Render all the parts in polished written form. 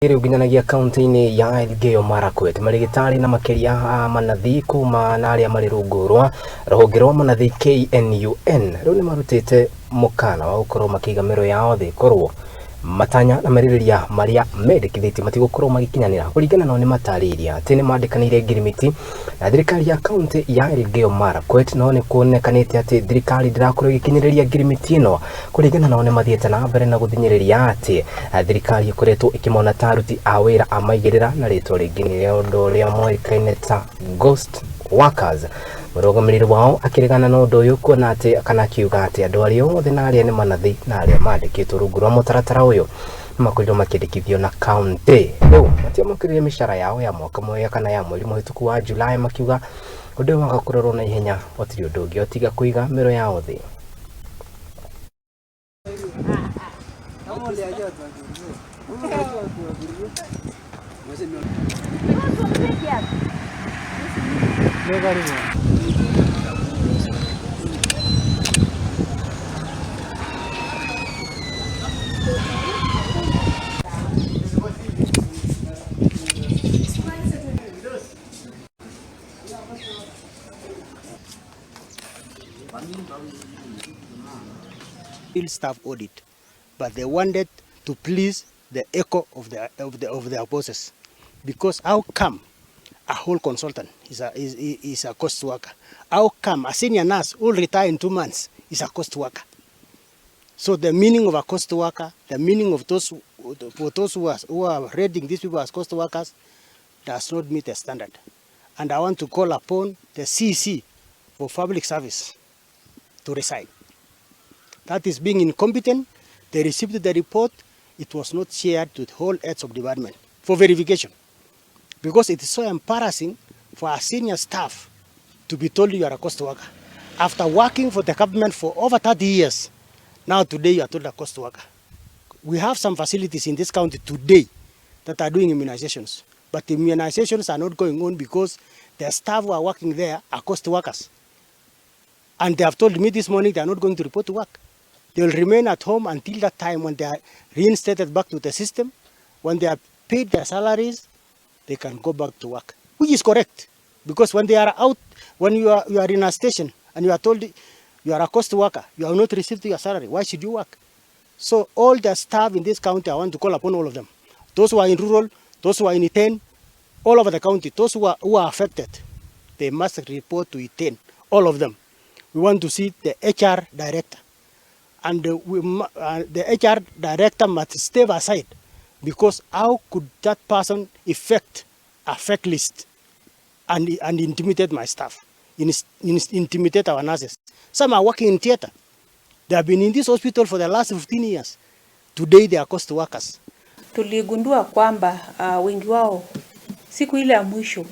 Uginagia kaunti-ini ya Elgeyo Marakwet Marigitari na makiria manathi kuma na aria mari ruugu rwa ruhonge rwa manathi knun riu ni marutite mukana wa gukorwo makiga miiro yao thii korwo matanya na maririria maria mendekithĩtie matigukorwo magikinyanira kuringana na ni matariria ati ni mandikanire ngirimiti na thirikali ya kaunti ya Elgeyo Marakwet no ni kuonekanite ati thirikali ndirakorwo igikinyiriria ngirimiti ino kuringana na ni mathiete na mbere na guthinyiriria ati thirikali ikoretwo ikimona taruti a wira amaigirira na ritwa ringi ni undu ria moikaine ta ghost workers. Murugamiriri wao akiregana na undu uyu kuona ati kana kiuga ati andu aria othe na aria ni manathi na aria mandikitwo rungu rwa mutaratara uyu makorirwo makindikithio na kaunti. Riu matiamukirire mishara yao ya mwaka mwe kana ya mweri muhituku wa Julai makiuga undu uyu wagakorwo na ihenya otiri undu ungi otiga kuiga miiro yao thii. Field staff audit, but they wanted to please the echo of their bosses, because how come a whole consultant is a cost worker? How come a senior nurse who will retire in 2 months is a cost worker? So the meaning of a cost worker, the meaning of those who are rating these people as cost workers, does not meet the standard. And I want to call upon the CC for public service to resign. That is being incompetent. They received the report. It was not shared to the whole heads of department for verification. Because it is so embarrassing for a senior staff to be told you are a cost worker. After working for the government for over 30 years, now today you are told a cost worker. We have some facilities in this county today that are doing immunizations. But the immunizations are not going on because the staff who are working there are cost workers. And they have told me this morning they are not going to report to work. They will remain at home until that time when they are reinstated back to the system. When they are paid their salaries, they can go back to work, which is correct. Because when they are out, when you are in a station and you are told you are a cost worker, you have not received your salary, why should you work? So all the staff in this county, I want to call upon all of them. Those who are in rural, those who are in Iten, all over the county, those who are affected, they must report to Iten, all of them. We want to see the HR director. And the HR director must step aside, because how could that person effect a fake list and intimidate my staff, intimidate our nurses? Some are working in theater. They have been in this hospital for the last 15 years. Today they are cost workers. Tuligundua kwamba wengi wao siku ile ya mwisho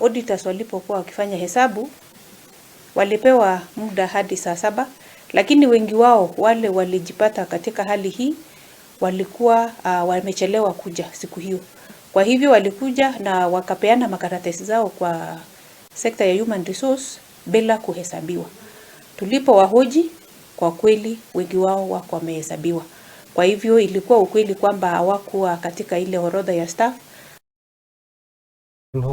auditors walipokuwa wakifanya hesabu walipewa muda hadi saa 7, lakini wengi wao wale walijipata katika hali hii walikuwa wamechelewa kuja siku hiyo. Kwa hivyo walikuja na wakapeana makaratasi zao kwa sekta ya human resource bila kuhesabiwa. Tulipowahoji, kwa kweli wengi wao wako wamehesabiwa. Kwa hivyo ilikuwa ukweli kwamba hawakuwa katika ile orodha ya staff